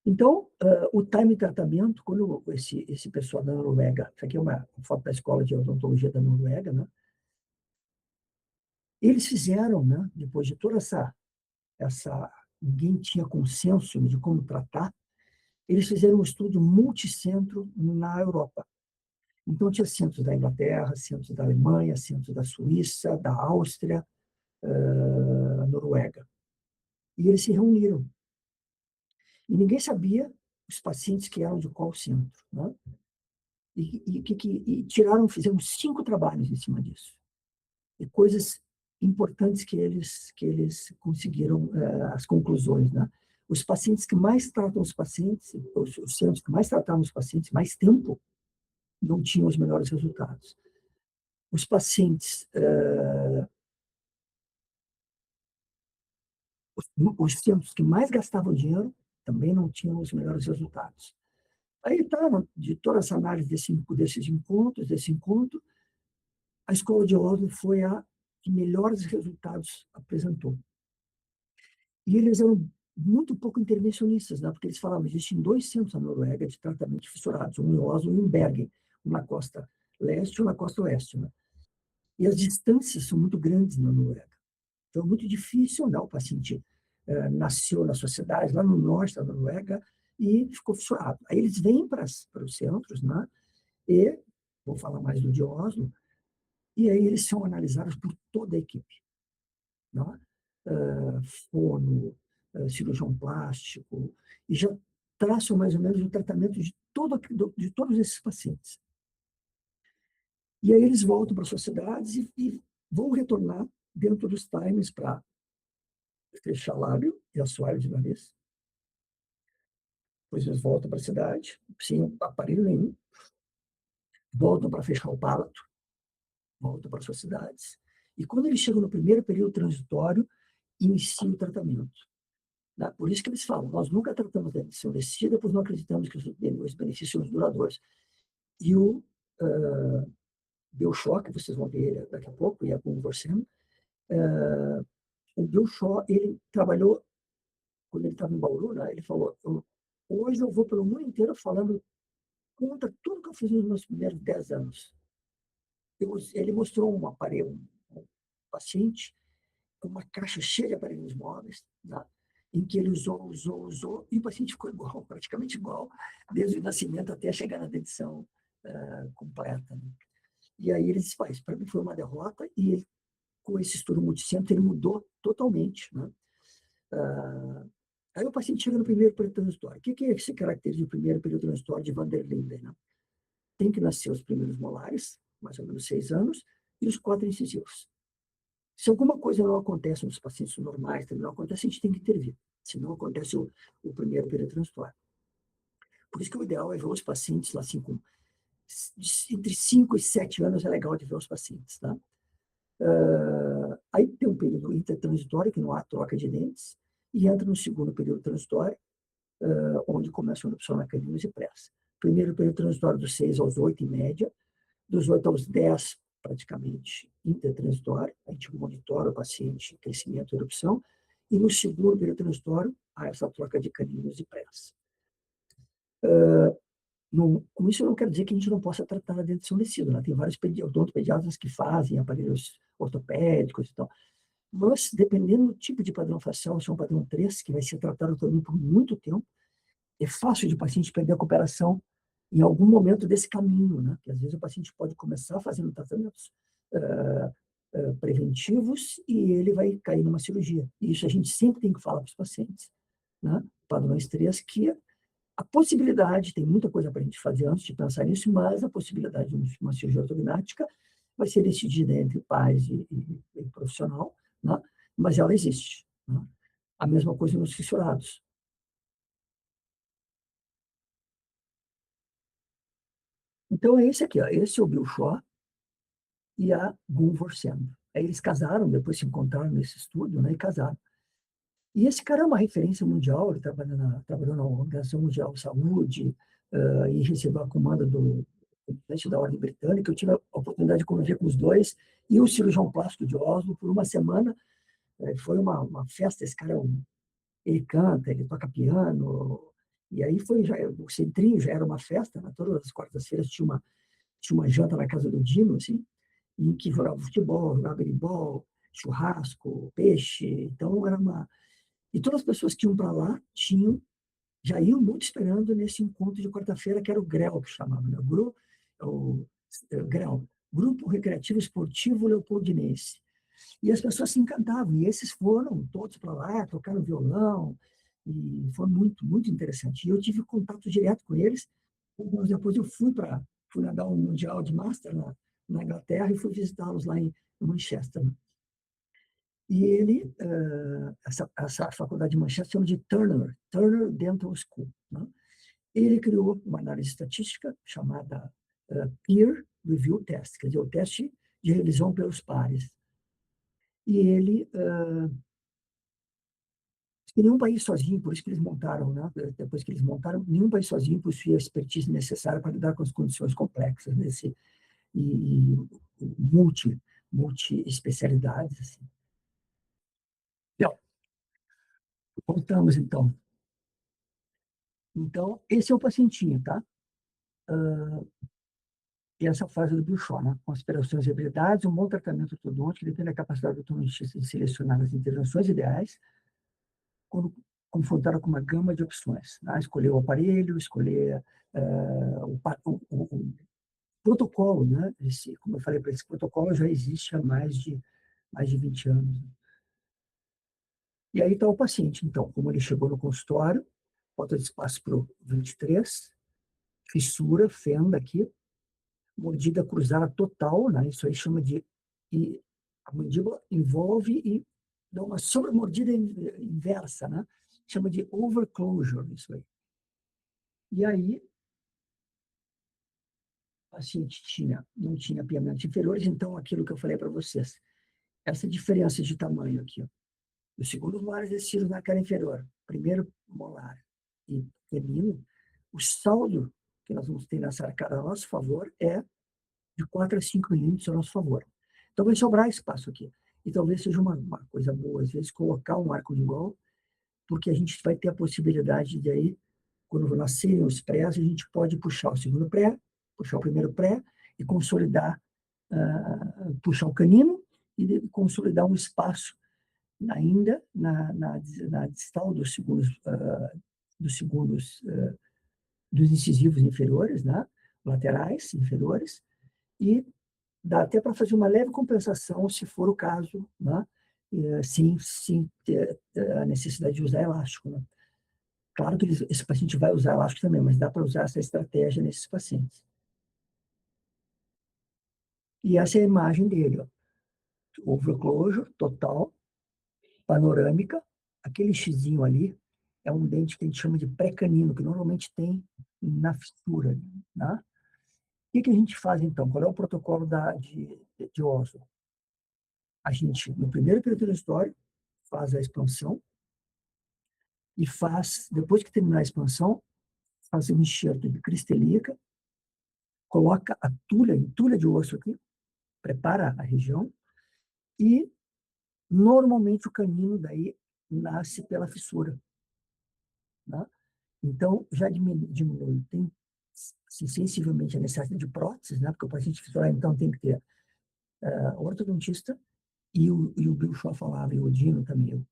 Então, o time tratamento, quando esse pessoal da Noruega, isso aqui é uma foto da escola de odontologia da Noruega, né? Eles fizeram, né, depois de toda ninguém tinha consenso de como tratar, eles fizeram um estudo multicentro na Europa. Então, tinha centros da Inglaterra, centros da Alemanha, centros da Suíça, da Áustria, Noruega. E eles se reuniram. E ninguém sabia os pacientes que eram de qual centro, né? E tiraram, fizeram 5 trabalhos em cima disso. E coisas importantes que eles conseguiram, as conclusões, né? Os pacientes que mais tratam os pacientes, os centros que mais tratavam os pacientes mais tempo, não tinham os melhores resultados. Os pacientes, os centros que mais gastavam dinheiro também não tinham os melhores resultados. Aí tá, de toda essa análise desse encontro, a escola de Oslo foi a que melhores resultados apresentou. E eles eram muito pouco intervencionistas, né? Porque eles falavam, existem 2 centros na Noruega de tratamento de fissurados, um em Oslo e um em Bergen, um na costa leste e um na costa oeste, né? E as distâncias são muito grandes na Noruega. Então, é muito difícil, né? O paciente nasceu na sociedade, lá no norte da Noruega, e ficou fissurado. Aí eles vêm para os centros, né? E, vou falar mais do de Oslo, e aí eles são analisados por toda a equipe, né? Fono, cirurgião plástico, e já traçam mais ou menos o tratamento de todos esses pacientes. E aí eles voltam para as sociedades e vão retornar dentro dos times para fechar lábio e assoalho de nariz. Depois eles voltam para a cidade, sem aparelho nenhum, voltam para fechar o palato, voltam para as sociedades. E quando eles chegam no primeiro período transitório, inicia o tratamento. Por isso que eles falam, nós nunca tratamos da dentição descida, pois não acreditamos que os benefícios são duradouros. E o Bill Shaw, que vocês vão ver daqui a pouco, e a conversando, o Bill Shaw, ele trabalhou, quando ele estava em Bauru, né, ele falou, hoje eu vou pelo mundo inteiro falando contra tudo que eu fiz nos meus primeiros 10 anos. Ele mostrou um aparelho, um paciente, com uma caixa cheia de aparelhos móveis, né, em que ele usou, e o paciente ficou igual, praticamente igual, desde o nascimento até chegar na dentição completa. Né? E aí ele disse, para mim foi uma derrota, e ele, com esse estudo multicentro, ele mudou totalmente. Né? Aí o paciente chega no primeiro período transitório. O que se caracteriza o primeiro período transitório de Van der Linden? Né? Tem que nascer os primeiros molares, mais ou menos 6 anos, e os 4 incisivos. Se alguma coisa não acontece nos pacientes normais, não acontece, a gente tem que intervir. Senão acontece o primeiro período transitório. Por isso que o ideal é ver os pacientes lá, assim, entre 5 e 7 anos é legal de ver os pacientes. Tá? Aí tem um período intertransitório, que não há troca de dentes, e entra no segundo período transitório, onde começa a erupção na caninos e pressa. Primeiro período transitório dos 6 aos 8, em média, dos 8 aos 10, praticamente intertransitório, a gente monitora o paciente, crescimento e erupção, e no segundo período transitório, há essa troca de caninos e pressa. Com isso, eu não quero dizer que a gente não possa tratar a dentição descida, né? Tem vários odontopediatras que fazem aparelhos ortopédicos e tal, mas dependendo do tipo de padrão facial, se é um padrão 3, que vai ser tratado também por muito tempo, é fácil de o paciente perder a cooperação em algum momento desse caminho, né? Que às vezes o paciente pode começar fazendo tratamentos preventivos e ele vai cair numa cirurgia. E isso a gente sempre tem que falar para os pacientes, né? Padrões 3, que a possibilidade, tem muita coisa para a gente fazer antes de pensar nisso, mas a possibilidade de uma cirurgia ortognática vai ser decidida entre pais e profissional, né? Mas ela existe. Né? A mesma coisa nos fissurados. Então, é esse aqui, ó. Esse é o Bill Shaw e a Gunvor Sen. Aí eles casaram, depois se encontraram nesse estúdio, né, e casaram. E esse cara é uma referência mundial, ele trabalhou na Organização Mundial de Saúde, e recebeu a comanda do presidente da Ordem Britânica. Eu tive a oportunidade de conviver com os dois, e o cirurgião plástico de Oslo por uma semana. Foi uma festa. Esse cara, ele canta, ele toca piano, E aí o Centrinho já era uma festa, né? Todas as quartas-feiras tinha uma janta na casa do Dino, assim, em que jogava futebol, jogava beisebol, churrasco, peixe. Então, era uma. E todas as pessoas que iam para lá já iam muito esperando nesse encontro de quarta-feira, que era o GREL, que chamava, né? O GREL, Grupo Recreativo Esportivo Leopoldinense. E as pessoas se encantavam, e esses foram todos para lá, tocaram violão, e foi muito, muito interessante. E eu tive contato direto com eles. Depois eu fui nadar um Mundial de Master na Inglaterra e fui visitá-los lá em Manchester. E essa faculdade de Manchester chama de Turner Dental School, né? Ele criou uma análise estatística chamada Peer Review Test, quer dizer, o teste de revisão pelos pares. E ele, que nenhum país sozinho, por isso que eles montaram, né? Depois que eles montaram, nenhum país sozinho possuía a expertise necessária para lidar com as condições complexas e multi-especialidades. Assim. Então, voltamos, então. Então, esse é o pacientinho, tá? E essa fase do Bichon, né? Considerações e habilidades, um bom tratamento ortodôntico depende da capacidade do ortodontista de selecionar as intervenções ideais quando confrontada com uma gama de opções. Né? Escolher o aparelho, escolher o protocolo, né? Como eu falei para esse protocolo já existe há mais de 20 anos. E aí está o paciente, então, como ele chegou no consultório, falta de espaço para o 23, fissura, fenda aqui, mordida cruzada total, né? Isso aí chama de. E a mandíbula envolve e dá uma sobremordida inversa, né? Chama de overclosure, isso aí. E aí, o paciente não tinha apiamentos inferiores, então aquilo que eu falei para vocês, essa diferença de tamanho aqui, ó, os segundos molares descidos na cara inferior, primeiro molar e canino, o saldo que nós vamos ter nessa arcada a nosso favor é de 4 a 5 milímetros a nosso favor. Então vai sobrar espaço aqui. E talvez seja uma coisa boa, às vezes, colocar um arco igual, porque a gente vai ter a possibilidade de aí, quando nascerem os prés, a gente pode puxar o segundo pré, puxar o primeiro pré e consolidar, puxar o canino e consolidar um espaço ainda na distal dos incisivos inferiores, né? Laterais inferiores, e dá até para fazer uma leve compensação, se for o caso, né? Sim ter a necessidade de usar elástico. Né? Claro que esse paciente vai usar elástico também, mas dá para usar essa estratégia nesses pacientes. E essa é a imagem dele, ó. Overclosure total, panorâmica, aquele xizinho ali é um dente que a gente chama de pré-canino, que normalmente tem na fissura. Né? O que a gente faz, então? Qual é o protocolo de Oslo? A gente, no primeiro período histórico, faz a expansão e depois que terminar a expansão, faz um enxerto de cristelica, coloca a entulha de osso aqui, prepara a região e normalmente o canino daí nasce pela fissura. Né? Então, já diminui, tem assim, sensivelmente a necessidade de próteses, né? Porque o paciente fissurar, então, tem que ter ortodontista e o Bill Shaw falava, e o Dino também,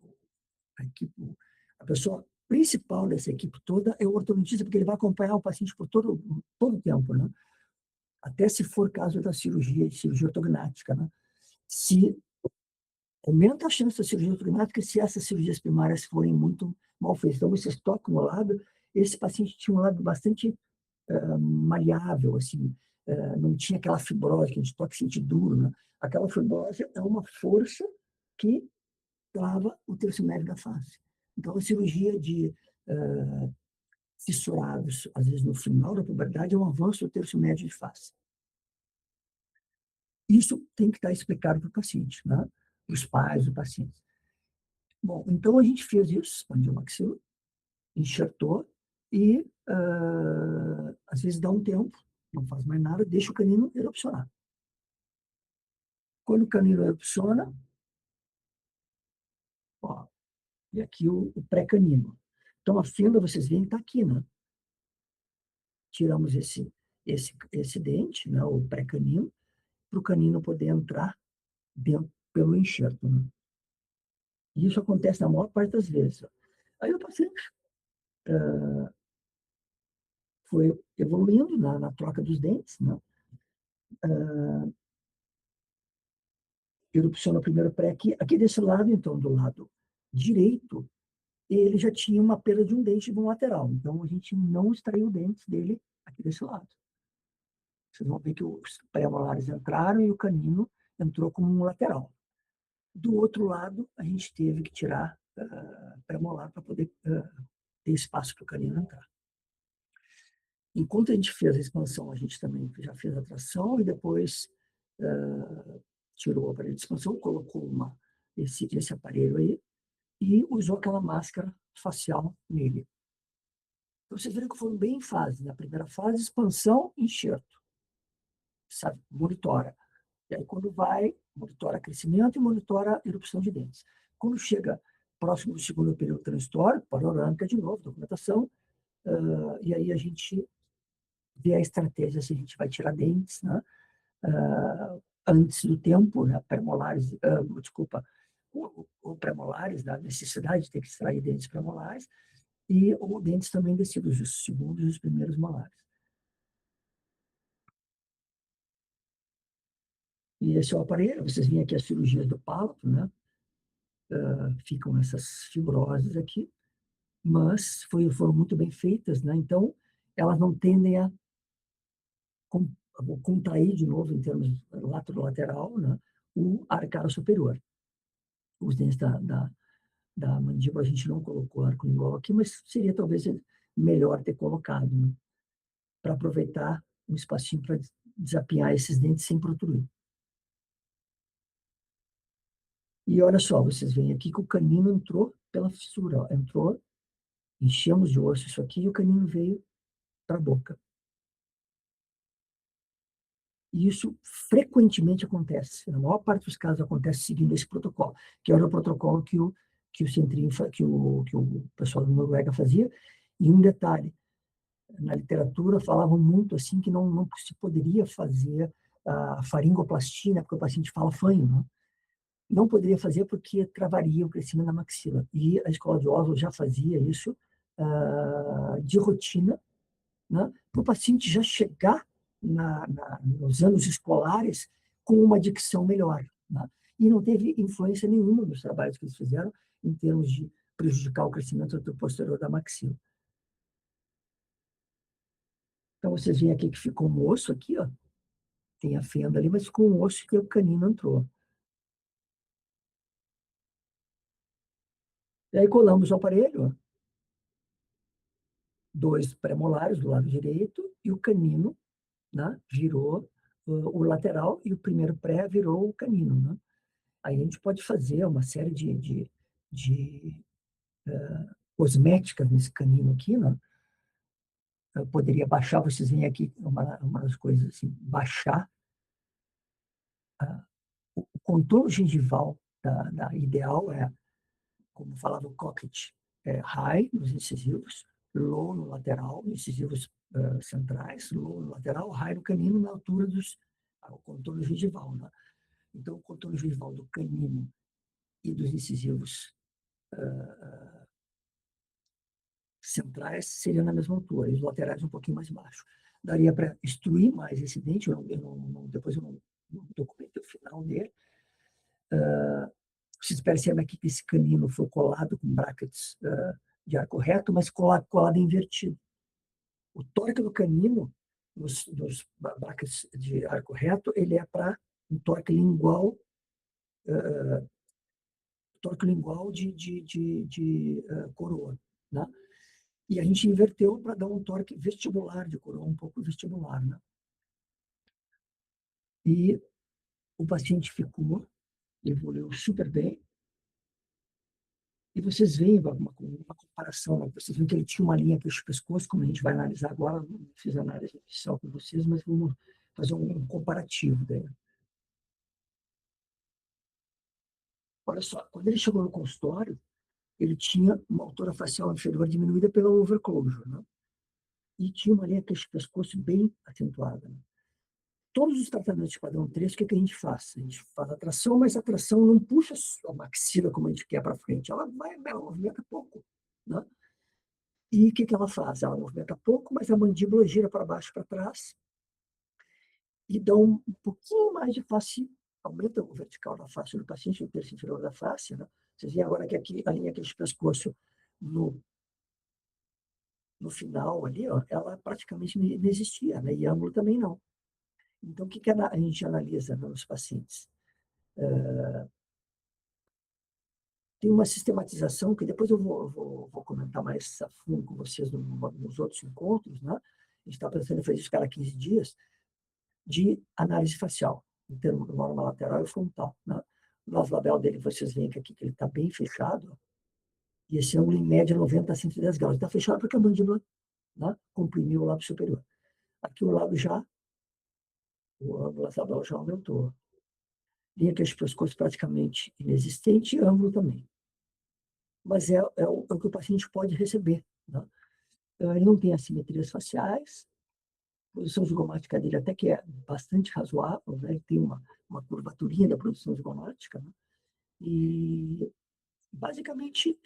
a equipe, a pessoa principal dessa equipe toda é o ortodontista, porque ele vai acompanhar o paciente por todo o tempo, né? Até se for caso da cirurgia ortognática, né? Se aumenta a chance da cirurgia ortognática se essas cirurgias primárias forem muito mal feitas. Então, vocês tocam no lábio, esse paciente tinha um lábio bastante maleável, assim, não tinha aquela fibrose que a gente toca e sente duro, né? Aquela fibrose é uma força que trava o terço médio da face. Então, a cirurgia de fissurados, às vezes no final da puberdade, é um avanço do terço médio de face. Isso tem que estar explicado para o paciente, né? Para os pais do paciente. Bom, então a gente fez isso, expandiu o maxilo, enxertou e, às vezes, dá um tempo, não faz mais nada, deixa o canino erupcionar. Quando o canino erupciona, ó, e aqui o pré-canino. Então, a fenda, vocês veem, está aqui, né? Tiramos esse dente, né, o pré-canino, para o canino poder entrar dentro pelo enxerto, né? E isso acontece na maior parte das vezes. Aí o paciente foi evoluindo na troca dos dentes, né? Erupciona o primeiro pré aqui desse lado, então, do lado direito, ele já tinha uma perda de um dente de um lateral. Então, a gente não extraiu dentes dele aqui desse lado. Vocês vão ver que os pré-molares entraram e o canino entrou como um lateral. Do outro lado, a gente teve que tirar pré-molar para poder ter espaço para o canino entrar. Enquanto a gente fez a expansão, a gente também já fez a tração e depois tirou o aparelho de expansão, colocou esse aparelho aí e usou aquela máscara facial nele. Então, vocês viram que foram bem em fase. Na primeira fase, expansão, enxerto. Sabe? Monitora. E aí, quando vai, monitora crescimento e monitora erupção de dentes. Quando chega próximo do segundo período transitório, panorâmica de novo, documentação, e aí a gente vê a estratégia se a gente vai tirar dentes, né? Antes do tempo, né? Premolares, desculpa, ou premolares, da necessidade de ter que extrair dentes premolares, e ou dentes também descidos, os segundos e os primeiros molares. E esse é o aparelho, vocês veem aqui as cirurgias do palato, né? Ficam essas fibroses aqui, mas foram muito bem feitas, né? Então, elas não tendem a contrair de novo, em termos lateral, né? O arcaro superior. Os dentes da mandíbula a gente não colocou arco lingual aqui, mas seria talvez melhor ter colocado, né? Para aproveitar um espacinho para desapinhar esses dentes sem protruir. E olha só, vocês veem aqui que o canino entrou pela fissura, ó, entrou, enchemos de osso isso aqui e o canino veio para a boca. E isso frequentemente acontece. Na maior parte dos casos acontece seguindo esse protocolo, que era o protocolo que o Centrinho, que o pessoal da Noruega fazia. E um detalhe, na literatura falavam muito assim que não se poderia fazer a faringoplastia, né, porque o paciente fala fanho, né? Não poderia fazer porque travaria o crescimento da maxila. E a escola de Oslo já fazia isso de rotina, né, para o paciente já chegar nos anos escolares com uma dicção melhor. Né? E não teve influência nenhuma nos trabalhos que eles fizeram em termos de prejudicar o crescimento posterior da maxila. Então, vocês veem aqui que ficou um osso aqui, ó, tem a fenda ali, mas ficou um osso que o canino entrou. E aí colamos o aparelho, dois premolares do lado direito e o canino, né, virou o lateral e o primeiro pré virou o canino. Né? Aí a gente pode fazer uma série de cosméticas nesse canino aqui. Né? Eu poderia baixar, vocês veem aqui uma das coisas assim, baixar o contorno gengival da ideal como falava o Cockett, high nos incisivos, low no lateral, incisivos centrais, low no lateral, high no canino, na altura o contorno gengival. Né? Então, o contorno gengival do canino e dos incisivos centrais seria na mesma altura, e os laterais um pouquinho mais baixo. Daria para instruir mais esse dente, depois eu não documentei o final dele. Vocês percebem aqui que esse canino foi colado com brackets de arco reto, mas colado invertido. O torque do canino, dos brackets de arco reto, ele é para um torque lingual, de coroa. Né? E a gente inverteu para dar um torque vestibular de coroa, um pouco vestibular. Né? E o paciente evoluiu super bem. E vocês veem uma comparação, né? Vocês veem que ele tinha uma linha aqui no pescoço, como a gente vai analisar agora, não fiz análise oficial com vocês, mas vamos fazer um comparativo daí. Olha só, quando ele chegou no consultório, ele tinha uma altura facial inferior diminuída pela overclosure, né? E tinha uma linha pescoço bem acentuada, né? Todos os tratamentos de padrão 3, o que a gente faz? A gente faz a tração, mas a tração não puxa a maxila como a gente quer para frente, ela movimenta pouco, né? E o que ela faz? Ela movimenta pouco, mas a mandíbula gira para baixo e para trás e dá um pouquinho mais de face, aumenta o vertical da face do paciente, o terço inferior da face, né? Vocês veem agora que aqui a linha aqui de pescoço no final ali, ó, ela praticamente não existia, né? E ângulo também não. Então, o que a gente analisa nos pacientes? Tem uma sistematização que depois eu vou comentar mais a fundo com vocês nos outros encontros, né? A gente está pensando em fazer isso cada 15 dias, de análise facial, em termos de norma lateral e frontal, né? O nosso label dele, vocês veem que aqui que ele está bem fechado, e esse ângulo em média 90 a 110 graus. Está fechado porque a mandíbula, né, comprimiu o lábio superior. Aqui o lado já, o ângulo lateral já aumentou. Linha que é pescoço praticamente inexistente e ângulo também. Mas é o que o paciente pode receber, né? Ele não tem assimetrias faciais, a produção zigomática dele até que é bastante razoável, né? Ele tem uma curvaturinha da produção zigomática, né? E, basicamente,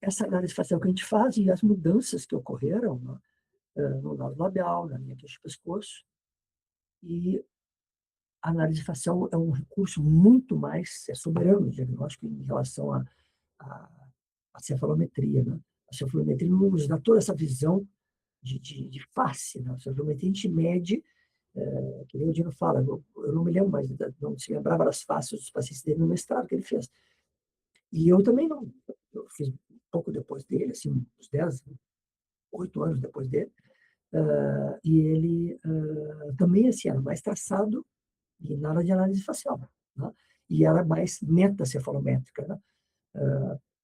essa análise facial que a gente faz e as mudanças que ocorreram, né, no lado labial, na linha queixo-pescoço. E a análise facial é um recurso muito mais soberano no diagnóstico em relação à cefalometria, né? A cefalometria nos dá toda essa visão de face, né? A cefalometria a gente mede, que nem o Dino fala, eu não me lembro mais, não se lembrava das faces dos pacientes dele no mestrado que ele fez. E eu também não, eu fiz um pouco depois dele, assim, uns 10, 8 anos depois dele, e ele também, assim, era mais traçado e nada de análise facial, né? E era mais metacefalométrica, né?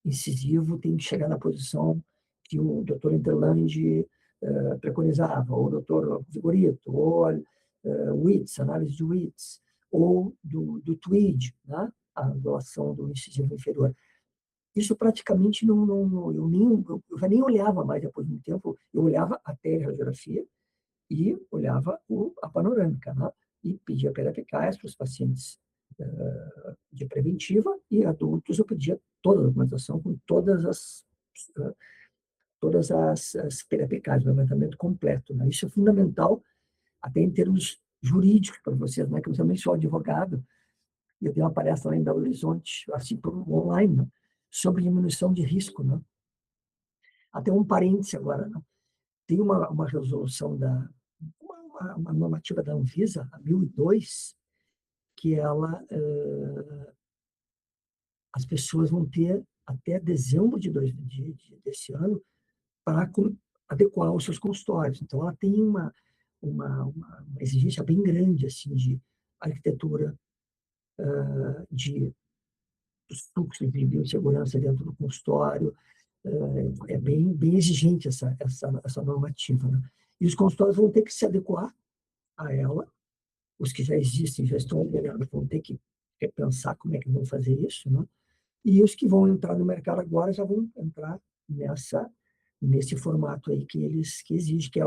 Incisivo tem que chegar na posição que o Dr. Interlandi preconizava, ou o Dr. Vigorito, ou Witts, análise de Witts, ou do Tweed, né? A angulação do incisivo inferior. Isso praticamente eu já nem olhava mais depois de um tempo, eu olhava a teleradiografia e olhava a panorâmica, né? E pedia PRPKs para os pacientes de preventiva e adultos, eu pedia toda a documentação com todas as PRPKs, o levantamento completo, né? Isso é fundamental até em termos jurídicos para vocês, né? Que eu também sou advogado e eu dei uma palestra lá em Belo Horizonte, assim, online, né? Sobre diminuição de risco, né? Até um parêntese agora, né? Tem uma resolução uma normativa da Anvisa, a 1002, que as pessoas vão ter até dezembro desse ano para adequar os seus consultórios. Então, ela tem uma exigência bem grande assim, de arquitetura, de fluxos de biossegurança dentro do consultório. É bem exigente essa normativa, né? E os consultórios vão ter que se adequar a ela. Os que já existem, já estão operados, vão ter que repensar como é que vão fazer isso, né? E os que vão entrar no mercado agora já vão entrar nesse formato aí que exige, que é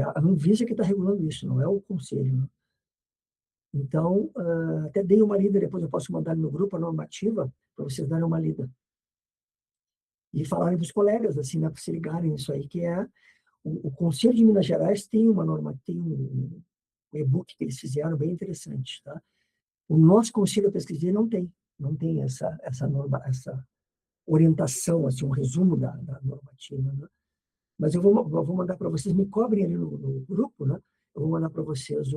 a Anvisa que está regulando isso, não é o conselho, né? Então, até dei uma lida, depois eu posso mandar no grupo a normativa para vocês darem uma lida. E falarem dos colegas, assim, né, para se ligarem nisso aí, que é o Conselho de Minas Gerais tem uma norma, tem um e-book que eles fizeram bem interessante, tá? O nosso conselho, eu pesquisei, não tem essa norma, essa orientação, assim, um resumo da normativa, né? Mas eu vou mandar para vocês, me cobrem ali no grupo, né? Eu vou mandar para vocês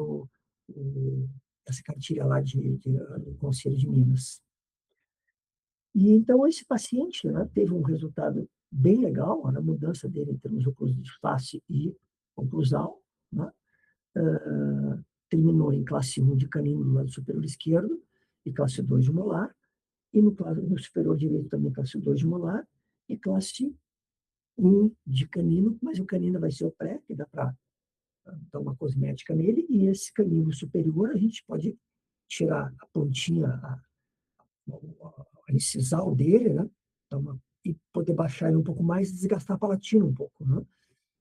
essa cartilha lá do Conselho de Minas. E então esse paciente, né, teve um resultado bem legal na mudança dele em termos de oclusão de face e oclusal, né? Terminou em classe 1 de canino no lado superior esquerdo e classe 2 de molar, e no superior direito também classe 2 de molar e classe 1 de canino, mas o canino vai ser o pré, que dá para dar uma cosmética nele, e esse canino superior a gente pode tirar a pontinha, a incisal dele, né? e poder baixar ele um pouco mais e desgastar a palatina um pouco, né?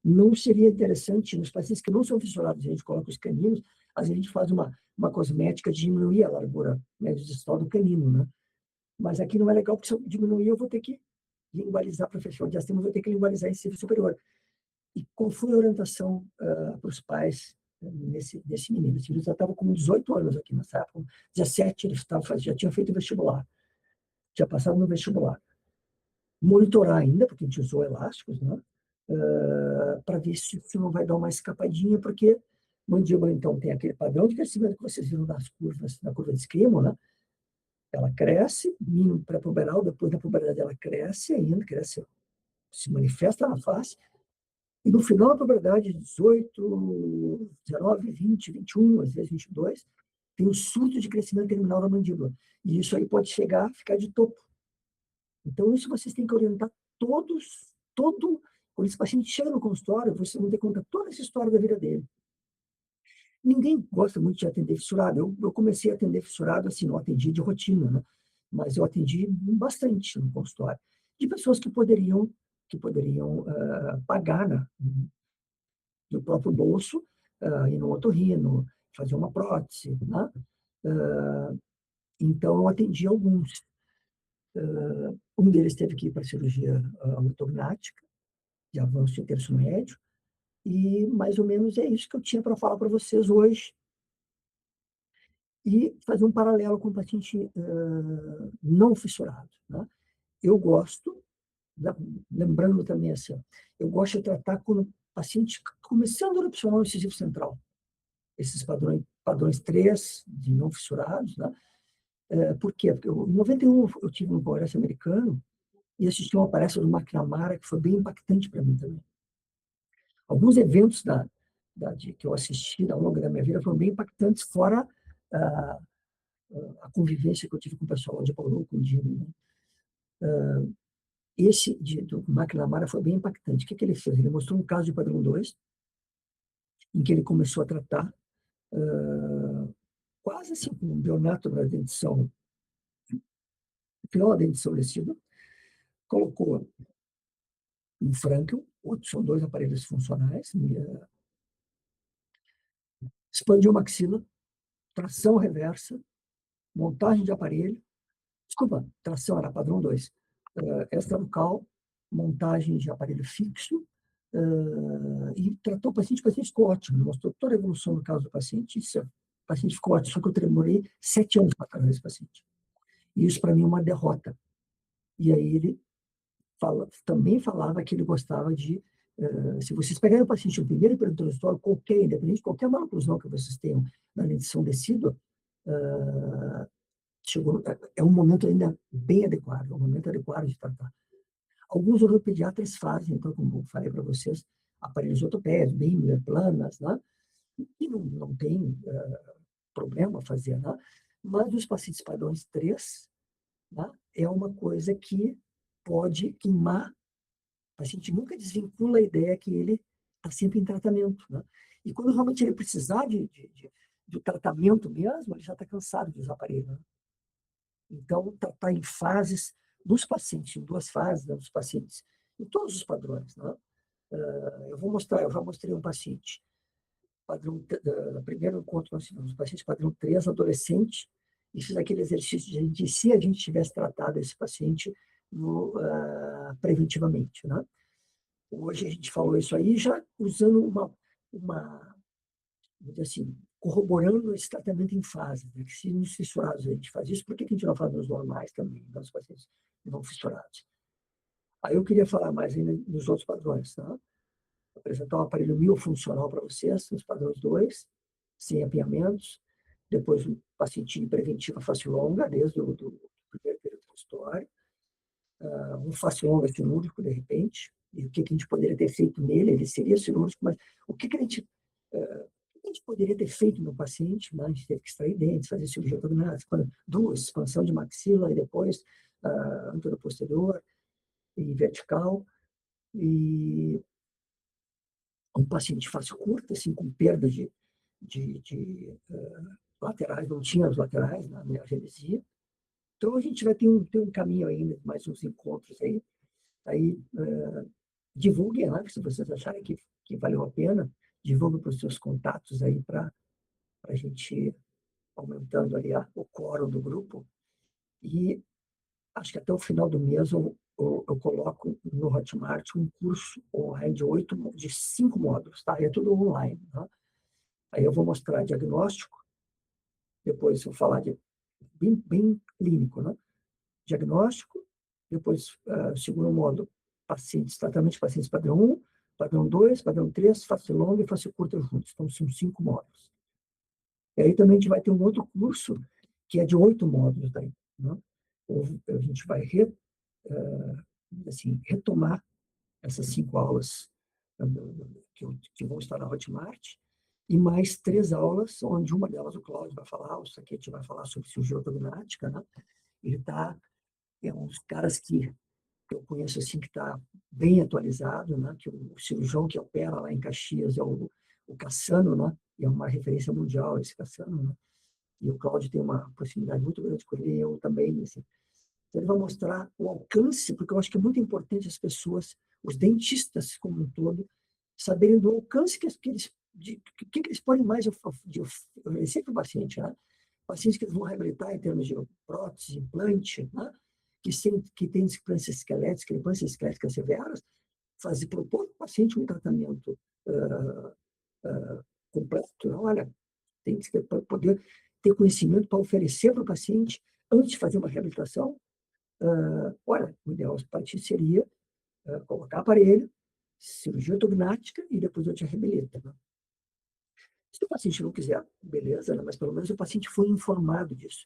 Não seria interessante, nos pacientes que não são fissurados, a gente coloca os caninos, a gente faz uma cosmética de diminuir a largura média distal do canino, né? Mas aqui não é legal, porque se eu diminuir, eu vou ter que lingualizar para fechar o diastema, eu vou ter que lingualizar esse superior. E qual foi a orientação para os pais nesse menino? Esse menino já estava com 18 anos aqui nessa época, 17 ele já tinha feito vestibular, tinha passado no vestibular. Monitorar ainda, porque a gente usou elásticos, né? Para ver se não vai dar uma escapadinha, porque mandíbula, então, tem aquele padrão de crescimento que vocês viram nas curvas, na curva de esquema, né? Ela cresce, mínimo pré-puberal, depois da puberdade ela cresce ainda, cresce, se manifesta na face, e no final da puberdade, 18, 19, 20, 21, às vezes 22, tem um surto de crescimento terminal da mandíbula. E isso aí pode chegar a ficar de topo. Então, isso vocês têm que orientar quando esse paciente chega no consultório, vocês vão ter que contar toda essa história da vida dele. Ninguém gosta muito de atender fissurado. Eu comecei a atender fissurado, assim, não atendi de rotina, né? Mas eu atendi bastante no consultório. De pessoas que poderiam pagar, né? Do próprio bolso, ir no otorrino, fazer uma prótese, né? Então, eu atendi alguns. Um deles teve que ir para a cirurgia ortognática, de avanço em terço médio, e mais ou menos é isso que eu tinha para falar para vocês hoje. E fazer um paralelo com o paciente não fissurado, né? Eu gosto, lembrando também assim, eu gosto de tratar com o paciente começando no opcional incisivo central, esses padrões 3 de não fissurados, né? Por quê? Porque em 91 eu tive um congresso americano e assisti uma palestra do McNamara que foi bem impactante para mim também. Alguns eventos que eu assisti ao longo da minha vida foram bem impactantes, fora a, a convivência que eu tive com o pessoal de Paulo, com o Dino, né? Esse do McNamara foi bem impactante. O que ele fez? Ele mostrou um caso de padrão 2, em que ele começou a tratar quase assim com um Bionato na dentição, no final da dentição descida, colocou um Frankel, são 2 aparelhos funcionais, expandiu maxila, tração reversa, montagem de aparelho, desculpa, tração era padrão 2, extrabucal, montagem de aparelho fixo, e tratou o paciente ficou ótimo, mostrou toda a evolução do caso do paciente, o paciente ficou ótimo, só que eu demorei 7 anos para tratar esse paciente. E isso, para mim, é uma derrota. E aí ele também falava que ele gostava de, se vocês pegarem o paciente no primeiro período transitório, independente de qualquer maloclusão que vocês tenham na dentição decídua, é um momento ainda bem adequado, é um momento adequado de tratar. Alguns ortopediatras fazem, então, como eu falei para vocês, aparelhos ortopédicos, bem planas, né? E não tem problema fazer, né? Mas os pacientes padrões 3, né, é uma coisa que pode queimar. O paciente nunca desvincula a ideia que ele está sempre em tratamento, né? E quando realmente ele precisar de tratamento mesmo, ele já está cansado de usar aparelho, né? Então, tratar em fases dos pacientes, em 2 fases, né, dos pacientes, em todos os padrões, né? Eu já mostrei um paciente padrão, primeiro encontro nós tivemos um paciente padrão 3, adolescente, e fiz aquele exercício de se a gente tivesse tratado esse paciente preventivamente, né? Hoje a gente falou isso aí já usando vamos dizer assim, corroborando esse tratamento em fase, né? Que se nos fissurados a gente faz isso, por que a gente não faz nos normais também, nos pacientes não fissurados? Aí eu queria falar mais ainda nos outros padrões, tá? Apresentar um aparelho miofuncional para vocês, nos padrões 2, sem apiamentos, depois um paciente preventivo face longa, desde o primeiro período consultório, um face longa cirúrgico, de repente, e o que a gente poderia ter feito nele, ele seria cirúrgico, mas o que a gente poderia ter feito no paciente, né? A gente teve que extrair dentes, fazer cirurgia ortognática, 2, expansão de maxila e depois anteroposterior e vertical, e um paciente de face curta, assim, com perda de laterais, não tinha as laterais na genesia, Então, a gente vai ter um caminho ainda, mais uns encontros aí. Aí, divulguem lá, se vocês acharem que valeu a pena, divulguem para os seus contatos aí para a gente ir aumentando ali o quórum do grupo. E acho que até o final do mês eu coloco no Hotmart um curso online de 5 módulos, tá? É tudo online, tá? Aí eu vou mostrar diagnóstico, depois eu vou falar de bem clínico, né? Diagnóstico, depois, segundo módulo, tratamento de pacientes padrão 1, padrão 2, padrão 3, face longa e face curta juntos. Então, são 5 módulos. E aí também a gente vai ter um outro curso que é de 8 módulos daí, né? A gente vai retomar essas 5 aulas que vão estar na Hotmart, e mais 3 aulas, onde uma delas o Cláudio vai falar, o Saquete vai falar sobre cirurgia ortognática, né? Ele é uns caras que eu conheço assim, que está bem atualizado, né? Que o cirurgião que opera lá em Caxias é o Cassano, né? E é uma referência mundial esse Cassano, né? E o Cláudio tem uma proximidade muito grande com ele, e eu também, assim. Então, ele vai mostrar o alcance, porque eu acho que é muito importante as pessoas, os dentistas como um todo, saberem do alcance que eles podem mais oferecer para o paciente, né? Pacientes que eles vão reabilitar em termos de prótese, implante, né? que tem discrepâncias esqueléticas severas, propor ao paciente um tratamento completo. Não? Olha, tem que poder ter conhecimento para oferecer para o paciente antes de fazer uma reabilitação. Olha, o ideal para ti seria colocar aparelho, cirurgia ortognática e depois eu te reabilito. Né? Se o paciente não quiser, beleza, né? Mas pelo menos o paciente foi informado disso.